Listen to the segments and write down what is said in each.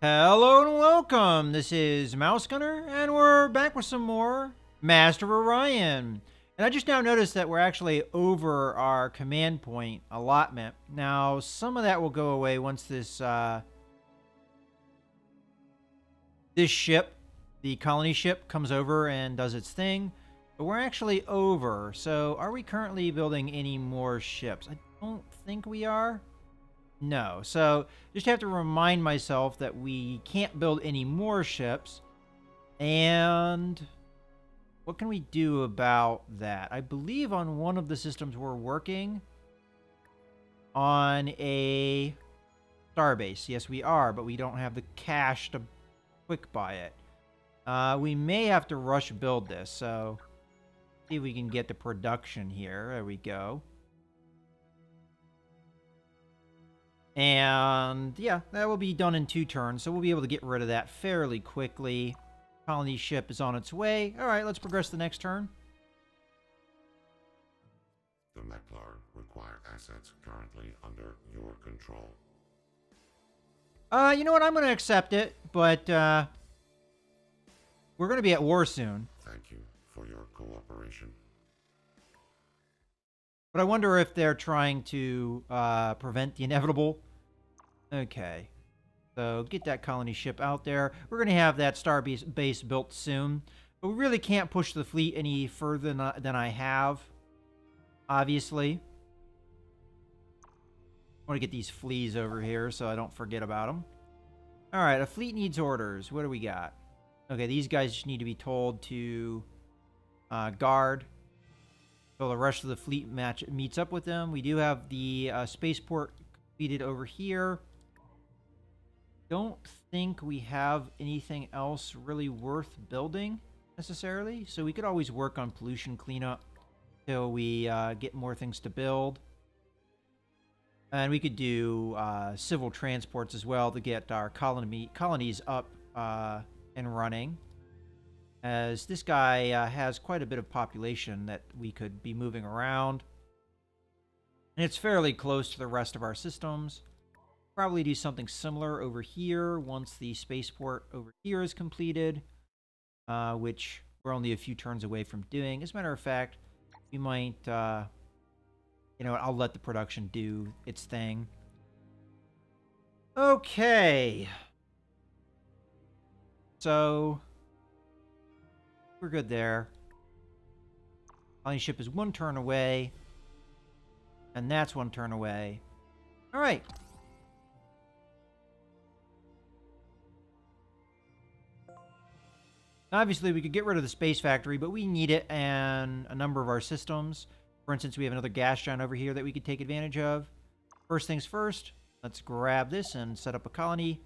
Hello and welcome. This is Mouse Gunner, and we're back with some more Master of Orion. And I just now noticed that we're actually over our command point allotment. Now, some of that will go away once this ship, the colony ship, comes over and does its thing. But we're actually over. So, are we currently building any more ships? I don't think we are. No. So just have to remind myself that we can't build any more ships. And what can we do about that? I believe on one of the systems we're working on a starbase. Yes, we are, but we don't have the cash to quick buy it. We may have to rush build this. So see if we can get to production here. There we go. And yeah, that will be done in 2 turns, so we'll be able to get rid of that fairly quickly. Colony ship is on its way. All right, let's progress the next turn. The Meklar require assets currently under your control. You know what? I'm going to accept it, but we're going to be at war soon. Thank you for your cooperation. But I wonder if they're trying to prevent the inevitable. Okay. So get that colony ship out there. We're going to have that star base built soon. But we really can't push the fleet any further than I have. Obviously. I want to get these fleas over here so I don't forget about them. Alright, a fleet needs orders. What do we got? Okay, these guys just need to be told to guard. So the rest of the fleet meets up with them. We do have the spaceport completed over here. Don't think we have anything else really worth building necessarily. So we could always work on pollution cleanup till we get more things to build. And we could do civil transports as well to get our colonies up and running. As this guy has quite a bit of population that we could be moving around. And it's fairly close to the rest of our systems. Probably do something similar over here once the spaceport over here is completed. Which we're only a few turns away from doing. As a matter of fact, we might... you know what, I'll let the production do its thing. Okay. So... we're good there. Colony ship is 1 turn away. And that's 1 turn away. Alright. Obviously, we could get rid of the space factory, but we need it in a number of our systems. For instance, we have another gas giant over here that we could take advantage of. First things first, let's grab this and set up a colony.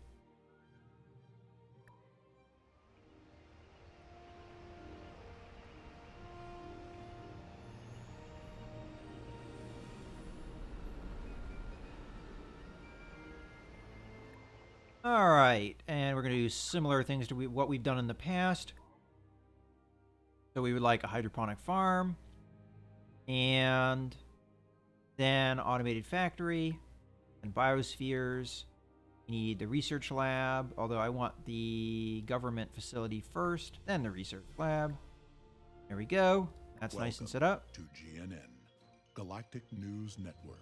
Alright, and we're going to do similar things to what we've done in the past. So we would like a hydroponic farm. And then automated factory. And biospheres. We need the research lab. Although I want the government facility first. Then the research lab. There we go. That's nice and set up. To GNN, Galactic News Network.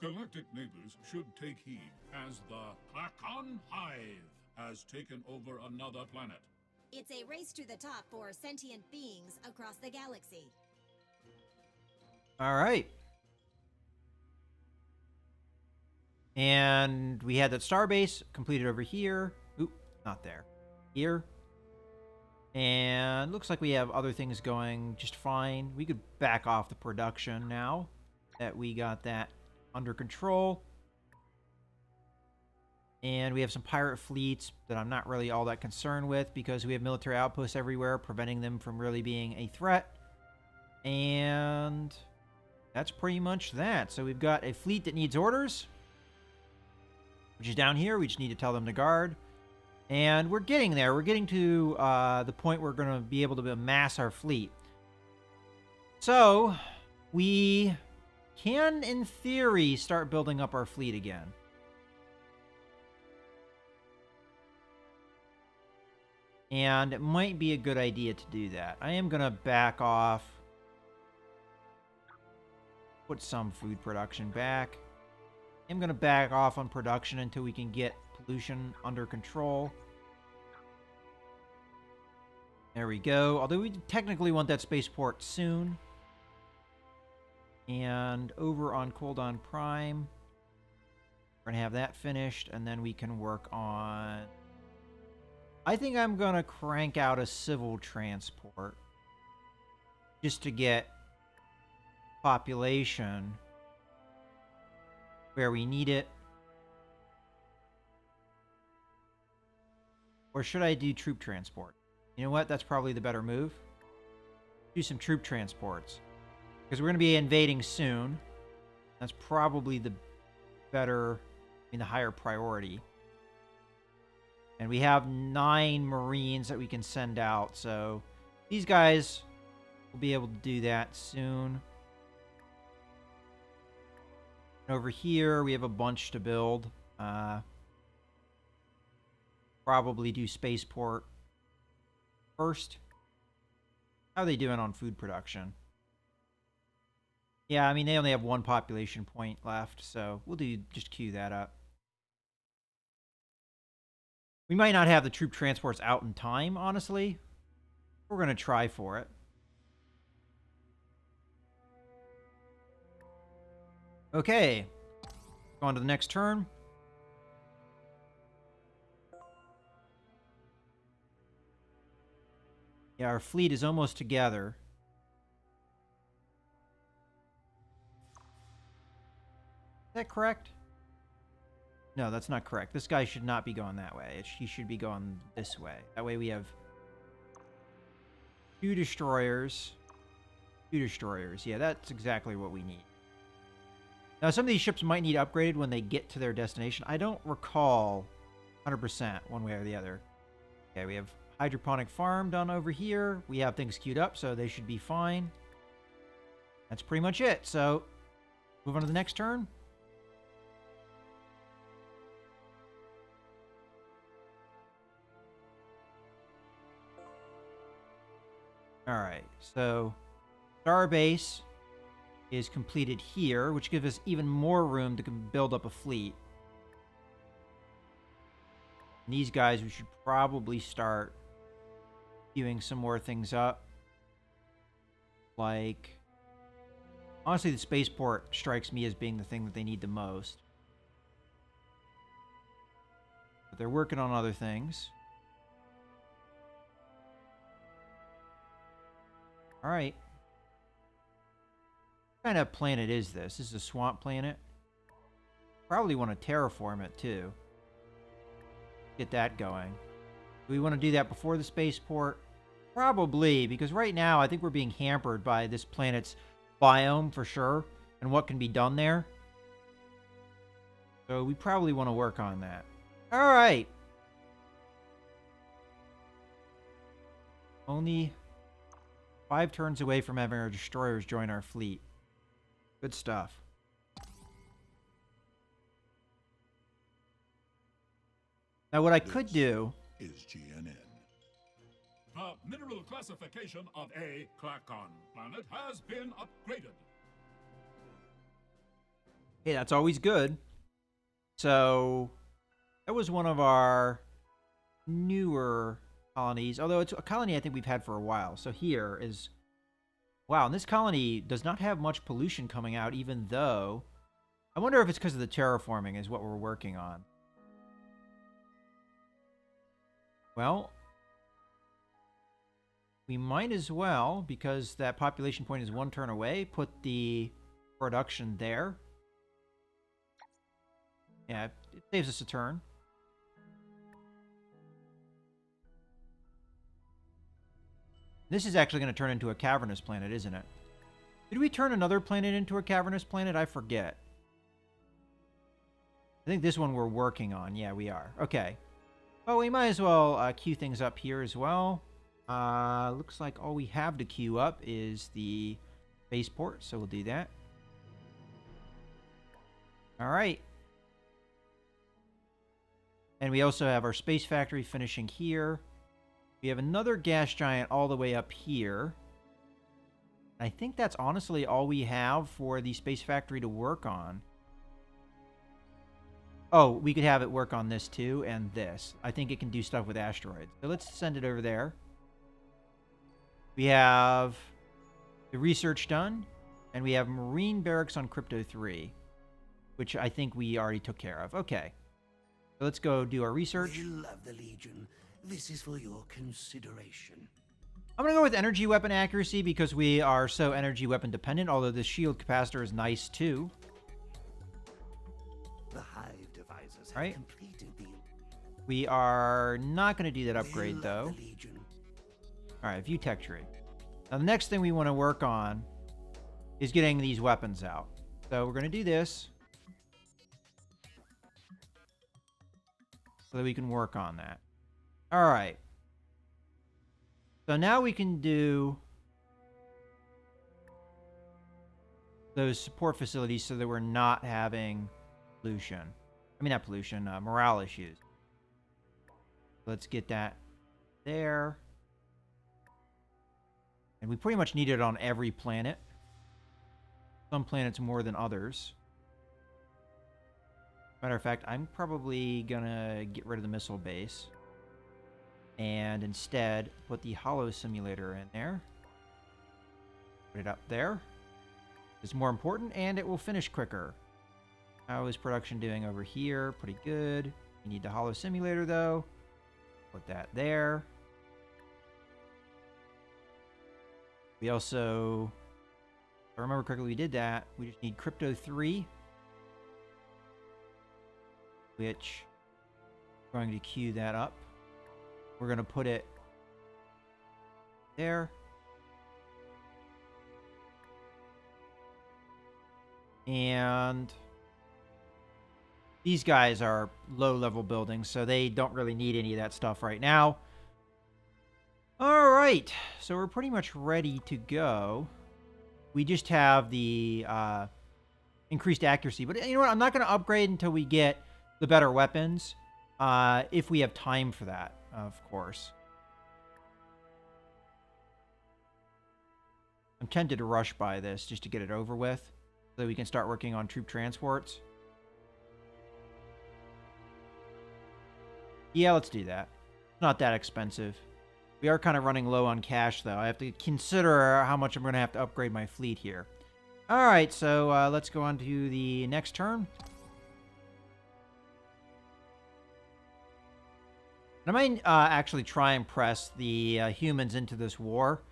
Galactic neighbors should take heed, as the Klackon Hive has taken over another planet. It's a race to the top for sentient beings across the galaxy. All right. And we had that starbase completed over here. Oop, not there. Here. And looks like we have other things going just fine. We could back off the production now that we got that under control. And we have some pirate fleets that I'm not really all that concerned with because we have military outposts everywhere, preventing them from really being a threat. And that's pretty much that. So we've got a fleet that needs orders, which is down here. We just need to tell them to guard. And we're getting there. We're getting to the point where we're going to be able to amass our fleet. So we can, in theory, start building up our fleet again. And it might be a good idea to do that. I am going to back off. Put some food production back. I'm going to back off on production until we can get pollution under control. There we go. Although we technically want that spaceport soon. And over on Koldon Prime, we're going to have that finished, and then we can work on... I think I'm going to crank out a civil transport just to get population where we need it. Or should I do troop transport? You know what? That's probably the better move. Do some troop transports. Because we're going to be invading soon. That's probably the better, the higher priority. And we have 9 Marines that we can send out. So these guys will be able to do that soon. And over here, we have a bunch to build. Probably do spaceport first. How are they doing on food production? Yeah, I mean, they only have 1 population point left, so we'll just queue that up. We might not have the troop transports out in time, honestly. We're going to try for it. Okay. Go on to the next turn. Yeah, our fleet is almost together. Is that correct? No, that's not correct. This guy should not be going that way. He should be going this way. That way we have 2 destroyers. 2 destroyers. Yeah, that's exactly what we need. Now, some of these ships might need upgraded when they get to their destination. I don't recall 100% one way or the other. Okay, we have hydroponic farm done over here. We have things queued up, so they should be fine. That's pretty much it. So, move on to the next turn. Alright, so Starbase is completed here, which gives us even more room to build up a fleet. And these guys, we should probably start queuing some more things up. Like, honestly, the spaceport strikes me as being the thing that they need the most. But they're working on other things. Alright. What kind of planet is this? This is a swamp planet. Probably want to terraform it too. Get that going. Do we want to do that before the spaceport? Probably, because right now I think we're being hampered by this planet's biome for sure, and what can be done there. So we probably want to work on that. Alright. Only 5 turns away from having our destroyers join our fleet. Good stuff. Now what I could do is GNN. The mineral classification of a Klackon planet has been upgraded. Hey, that's always good. So that was one of our newer colonies, although it's a colony I think we've had for a while. So here is, wow, and this colony does not have much pollution coming out, even though, I wonder if it's because of the terraforming is what we're working on. Well, we might as well, because that population point is 1 turn away, put the production there. Yeah, it saves us a turn. This is actually going to turn into a cavernous planet, isn't it? Did we turn another planet into a cavernous planet? I forget. I think this one we're working on. Yeah, we are. Okay. Well, we might as well queue things up here as well. Looks like all we have to queue up is the spaceport, so we'll do that. All right. And we also have our space factory finishing here. We have another gas giant all the way up here. I think that's honestly all we have for the space factory to work on. Oh, we could have it work on this too, and this. I think it can do stuff with asteroids. So let's send it over there. We have the research done, and we have Marine Barracks on Crypto 3, which I think we already took care of. Okay. So let's go do our research. Will of the Legion, this is for your consideration. I'm going to go with energy weapon accuracy because we are so energy weapon dependent, although the shield capacitor is nice too. The Hive devisers have Right. completed the We are not going to do that upgrade will though. of the Legion. All right, view tech tree. Now the next thing we want to work on is getting these weapons out. So we're going to do this so that we can work on that. All right. So now we can do those support facilities so that we're not having pollution. I mean, not pollution, morale issues. Let's get that there. And we pretty much need it on every planet. Some planets more than others. Matter of fact, I'm probably gonna get rid of the missile base. And instead, put the hollow simulator in there. Put it up there. It's more important, and it will finish quicker. How is production doing over here? Pretty good. You need the hollow simulator, though. Put that there. We also, if I remember correctly, we did that. We just need Crypto 3, which we're going to queue that up. We're going to put it there. And these guys are low-level buildings, so they don't really need any of that stuff right now. All right, so we're pretty much ready to go. We just have the increased accuracy. But you know what? I'm not going to upgrade until we get the better weapons, if we have time for that, of course. I'm tempted to rush by this just to get it over with, so that we can start working on troop transports. Yeah, let's do that. It's not that expensive. We are kind of running low on cash, though. I have to consider how much I'm going to have to upgrade my fleet here. All right, so let's go on to the next turn. I might actually try and press the humans into this war.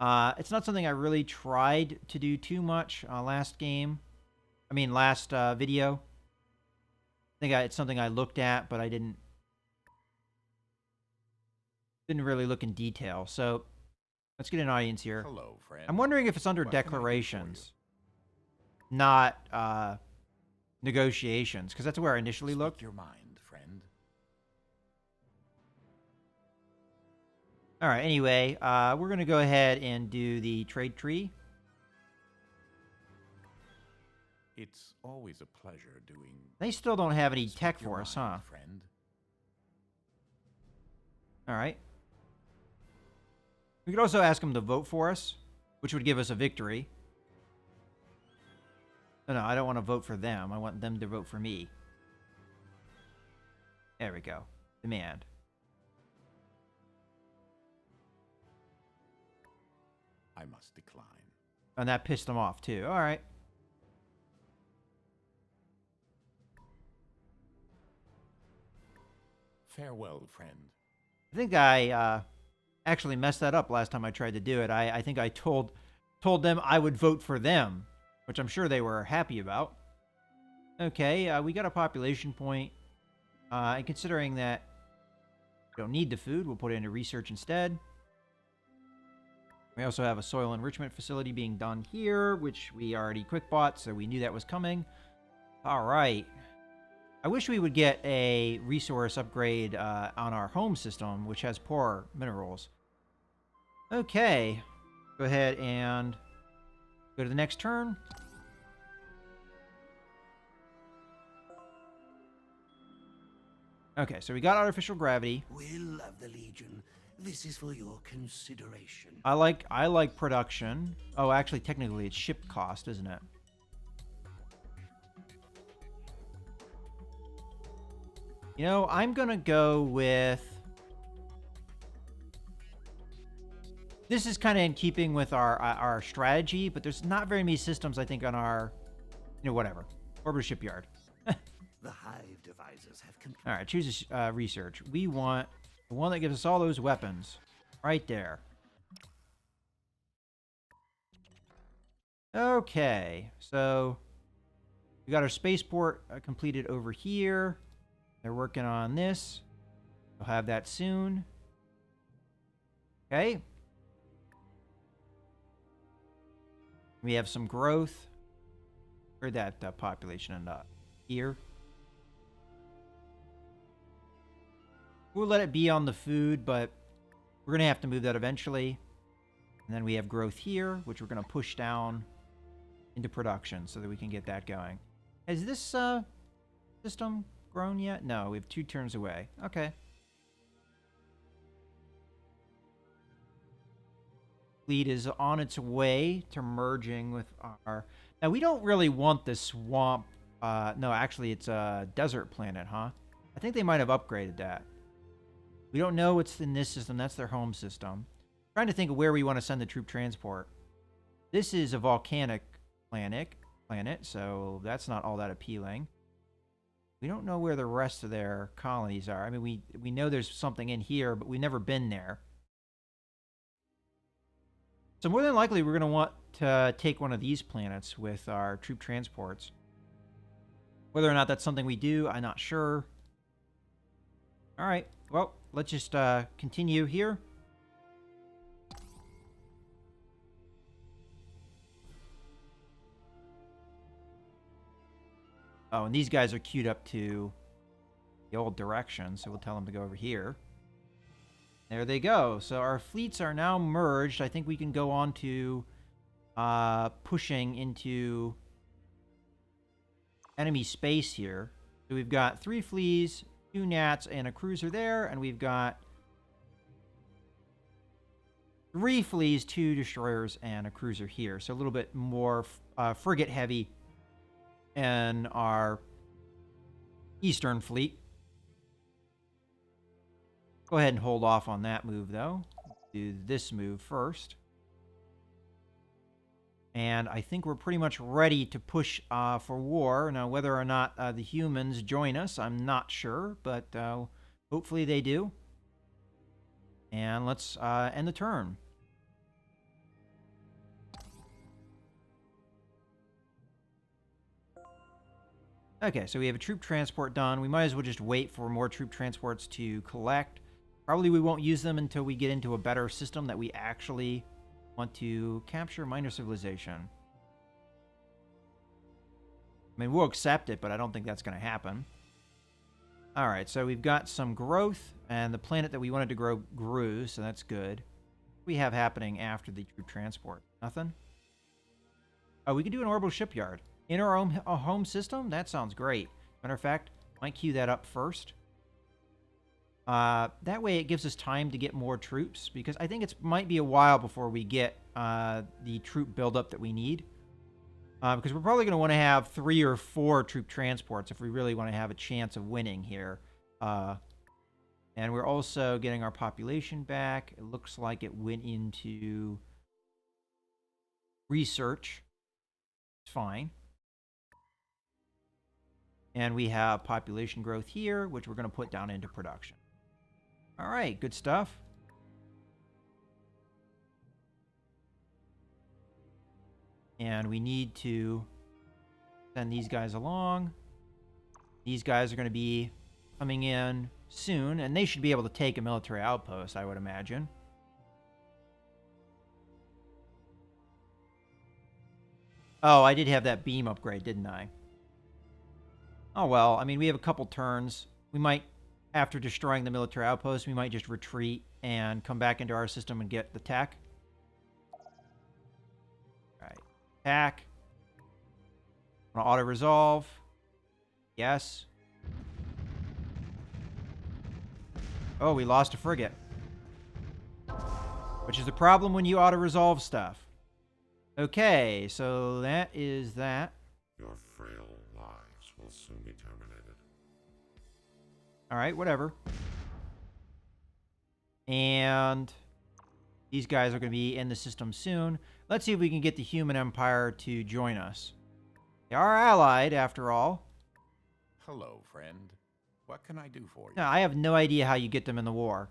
It's not something I really tried to do too much last video. I think it's something I looked at, but I didn't really look in detail. So let's get an audience here. Hello, friend. I'm wondering if it's under What can I do for declarations, not negotiations, because that's where I initially Speak looked. your mind, friend. All right, anyway, we're going to go ahead and do the trade tree. It's always a pleasure doing. They still don't have any Speak tech your for us, mind, huh? friend. All right. We could also ask them to vote for us, which would give us a victory. No, I don't want to vote for them. I want them to vote for me. There we go. Demand. I must decline. And that pissed them off, too. All right. Farewell, friend. I think I actually messed that up last time I tried to do it. I think I told them I would vote for them, which I'm sure they were happy about. Okay, we got a population point. And considering that we don't need the food, we'll put it into research instead. We also have a soil enrichment facility being done here, which we already quick bought, so we knew that was coming. All right. I wish we would get a resource upgrade on our home system, which has poor minerals. Okay. Go ahead and go to the next turn. Okay, so we got artificial gravity. Will of the Legion, This is for your consideration. I like production. Oh, actually, technically, it's ship cost, isn't it? You know, I'm gonna go with. This is kind of in keeping with our strategy, but there's not very many systems, I think, on our, whatever. Orbital shipyard. The Hive devisers have completed. All right, choose a research. We want the one that gives us all those weapons. Right there. Okay, so we got our spaceport completed over here. They're working on this. We'll have that soon. Okay. We have some growth. Where'd that population end up? Here. We'll let it be on the food, but we're going to have to move that eventually. And then we have growth here, which we're going to push down into production so that we can get that going. Has this system grown yet? No, we have 2 turns away. Okay. Fleet is on its way to merging with our... Now, we don't really want this swamp. No, actually, it's a desert planet, huh? I think they might have upgraded that. We don't know what's in this system. That's their home system. Trying to think of where we want to send the troop transport. This is a volcanic planet, so that's not all that appealing. We don't know where the rest of their colonies are. I mean, we know there's something in here, but we've never been there. So more than likely, we're going to want to take one of these planets with our troop transports. Whether or not that's something we do, I'm not sure. All right. Well, let's just continue here. Oh, and these guys are queued up to the old direction, so we'll tell them to go over here. There they go. So our fleets are now merged. I think we can go on to pushing into enemy space here. So we've got 3 fleas, 2 gnats, and a cruiser there, and we've got 3 fleas, 2 destroyers, and a cruiser here. So a little bit more frigate heavy in our eastern fleet. Go ahead and hold off on that move, though. Do this move first. And I think we're pretty much ready to push for war. Now, whether or not the humans join us, I'm not sure, but hopefully they do. And let's end the turn. Okay, so we have a troop transport done. We might as well just wait for more troop transports to collect. Probably we won't use them until we get into a better system that we actually want to capture. Minor civilization. I mean, we'll accept it, but I don't think that's going to happen. All right, so we've got some growth, and the planet that we wanted to grow grew, so that's good. What do we have happening after the troop transport? Nothing? Oh, we can do an orbital shipyard. In our own home system? That sounds great. Matter of fact, might queue that up first. That way it gives us time to get more troops, because I think it might be a while before we get the troop buildup that we need. Because we're probably going to want to have 3 or 4 troop transports if we really want to have a chance of winning here. And we're also getting our population back. It looks like it went into research. It's fine. And we have population growth here, which we're going to put down into production. All right, good stuff. And we need to send these guys along. These guys are going to be coming in soon, and they should be able to take a military outpost, I would imagine. Oh, I did have that beam upgrade, didn't I? Oh, well, I mean, we have a couple turns. We might, after destroying the military outpost, we might just retreat and come back into our system and get the tech. All right. Attack. Want to auto-resolve? Yes. Oh, we lost a frigate. which is the problem when you auto-resolve stuff. Okay, so that is that. Your frail lives will soon be terminated. All right, whatever. And these guys are going to be in the system soon. Let's see if we can get the human empire to join us. They are allied, after all. Hello, friend. What can I do for you? Now, I have no idea how you get them in the war.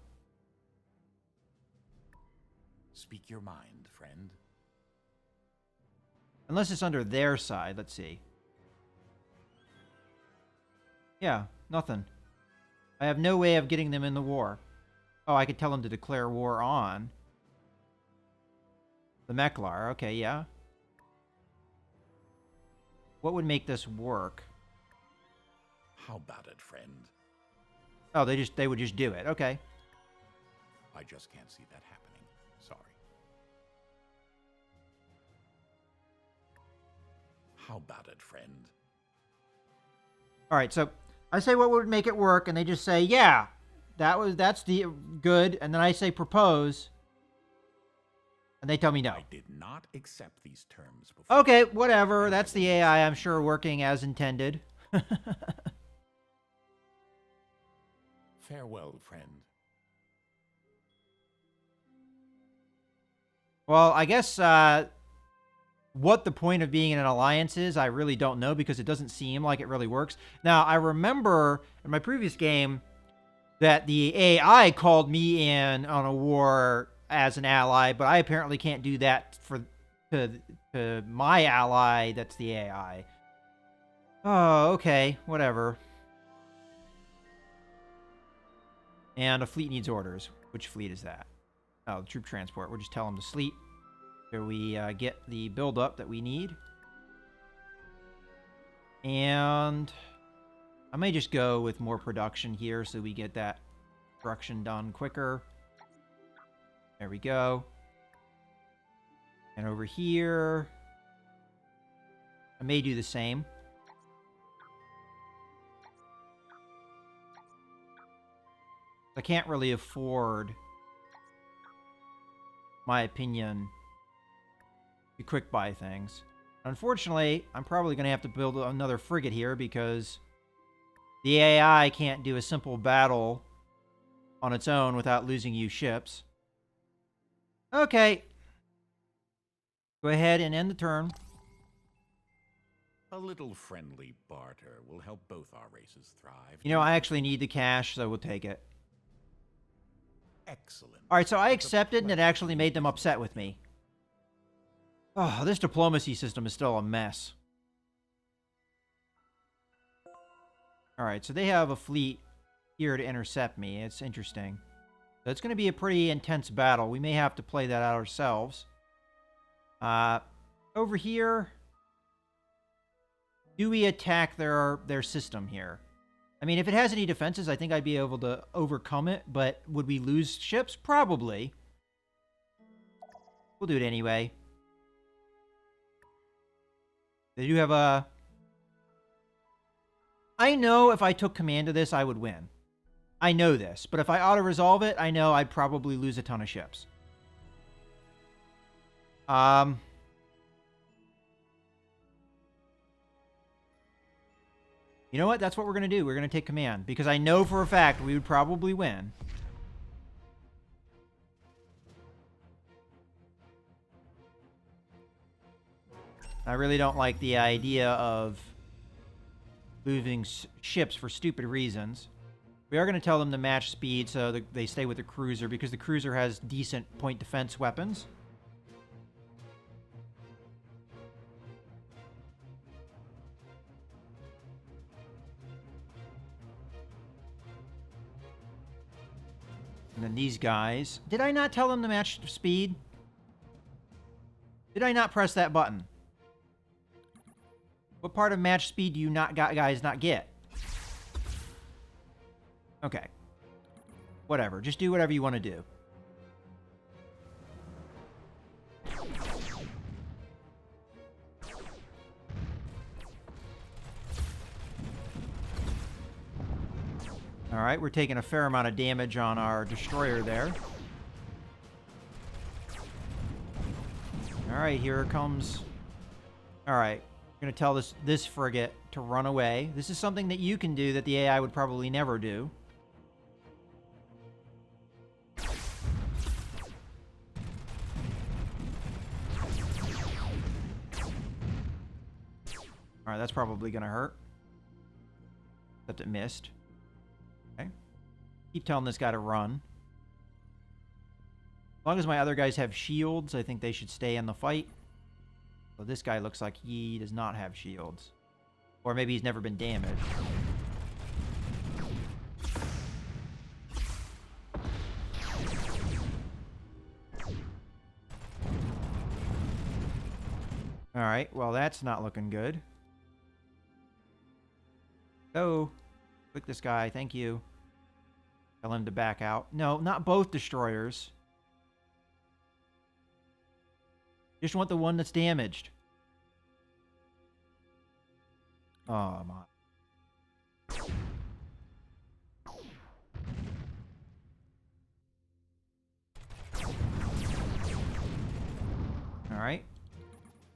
Speak your mind, friend. Unless it's under their side. Let's see. Yeah, nothing. I have no way of getting them in the war. Oh, I could tell them to declare war on the Meklar. Okay, yeah. What would make this work? How about it, friend? Oh, they would just do it. Okay. I just can't see that happening. Sorry. How about it, friend? All right, so I say what would make it work, and they just say, yeah, that's the good, and then I say propose, and they tell me no. I did not accept these terms before. Okay, whatever. That's the AI, I'm sure, working as intended. Farewell, friend. Well, I guess what the point of being in an alliance is, I really don't know, because it doesn't seem like it really works. Now, I remember in my previous game that the AI called me in on a war as an ally, but I apparently can't do that to my ally that's the AI. Oh, okay, whatever. And a fleet needs orders. Which fleet is that? Oh, the troop transport. We'll just tell them to sleep. Here we get the build-up that we need. And I may just go with more production here so we get that production done quicker. There we go. And over here, I may do the same. I can't really afford, my opinion, to quick buy things. Unfortunately, I'm probably going to have to build another frigate here because the AI can't do a simple battle on its own without losing you ships. Okay. Go ahead and end the turn. A little friendly barter will help both our races thrive. You know, I actually need the cash, so we'll take it. Excellent. All right, so I accepted, and it actually made them upset with me. Oh, this diplomacy system is still a mess. All right, so they have a fleet here to intercept me. It's interesting. So it's going to be a pretty intense battle. We may have to play that out ourselves. Over here, do we attack their system here? I mean, if it has any defenses, I think I'd be able to overcome it, but would we lose ships? Probably. We'll do it anyway. They do have a... I know if I took command of this, I would win. I know this, but if I auto-resolve it, I know I'd probably lose a ton of ships. You know what? That's what we're going to do. We're going to take command, because I know for a fact we would probably win. I really don't like the idea of losing ships for stupid reasons. We are going to tell them to match speed so that they stay with the cruiser, because the cruiser has decent point defense weapons. And then these guys. Did I not tell them to match speed? Did I not press that button? What part of match speed do you guys not get? Okay. Whatever. Just do whatever you want to do. Alright, we're taking a fair amount of damage on our destroyer there. All right, here it comes. All right, I'm going to tell this frigate to run away. This is something that you can do that the AI would probably never do. All right, that's probably going to hurt. Except it missed. Okay. Keep telling this guy to run. As long as my other guys have shields, I think they should stay in the fight. So this guy looks like he does not have shields. Or maybe he's never been damaged. Alright, well that's not looking good. Go. Click this guy, thank you. Tell him to back out. No, not both destroyers. Just want the one that's damaged. Oh, my. Alright.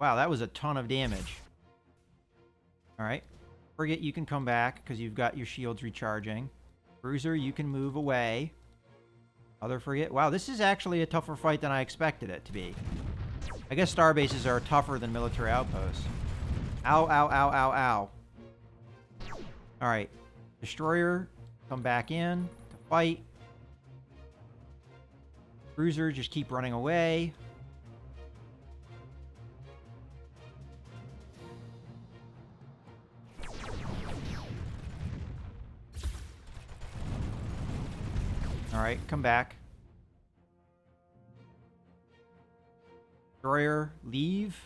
Wow, that was a ton of damage. Alright. Frigate, you can come back because you've got your shields recharging. Cruiser, you can move away. Other frigate. Wow, this is actually a tougher fight than I expected it to be. I guess starbases are tougher than military outposts. Ow, ow, ow, ow, ow. Alright. Destroyer, come back in to fight. Cruiser, just keep running away. Alright, come back. Destroyer, leave.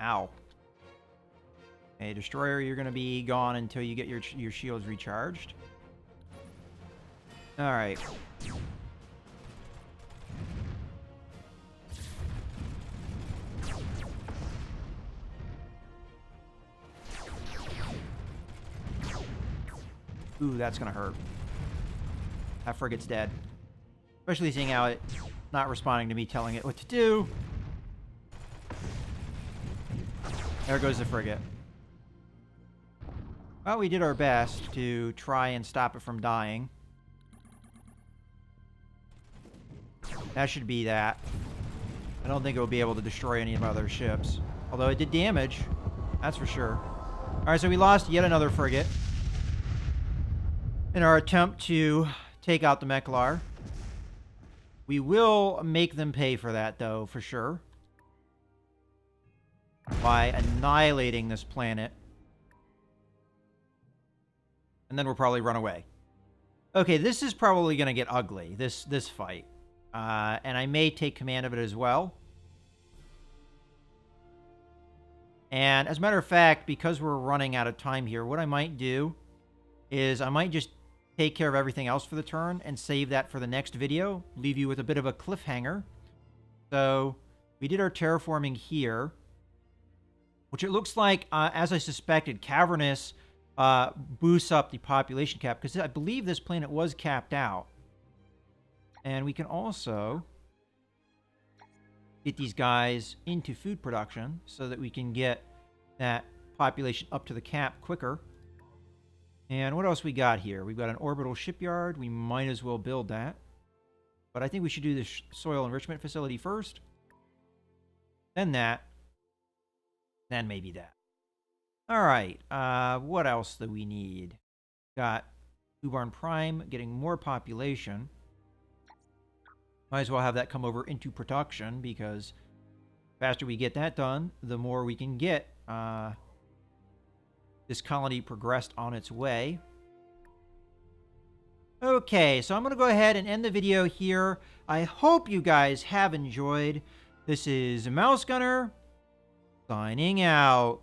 Ow. Okay, Destroyer, you're going to be gone until you get your shields recharged. Alright. Ooh, that's gonna hurt. That frigate's dead. Especially seeing how it's not responding to me telling it what to do. There goes the frigate. Well, we did our best to try and stop it from dying. That should be that. I don't think it will be able to destroy any of my other ships. Although it did damage. That's for sure. Alright, so we lost yet another frigate in our attempt to take out the Meklar. We will make them pay for that, though, for sure. By annihilating this planet. And then we'll probably run away. Okay, this is probably going to get ugly, this fight. And I may take command of it as well. And as a matter of fact, because we're running out of time here, what I might do is I might just take care of everything else for the turn and save that for the next video. Leave you with a bit of a cliffhanger. So we did our terraforming here, which it looks like, as I suspected, Cavernous boosts up the population cap, because I believe this planet was capped out. And we can also get these guys into food production so that we can get that population up to the cap quicker. And what else we got here? We've got an orbital shipyard. We might as well build that. But I think we should do this soil enrichment facility first. Then that. Then maybe that. All right. What else do we need? Got Ubarn Prime getting more population. Might as well have that come over into production, because the faster we get that done, the more we can get this colony progressed on its way. Okay, so I'm going to go ahead and end the video here. I hope you guys have enjoyed. This is Mouse Gunner, signing out.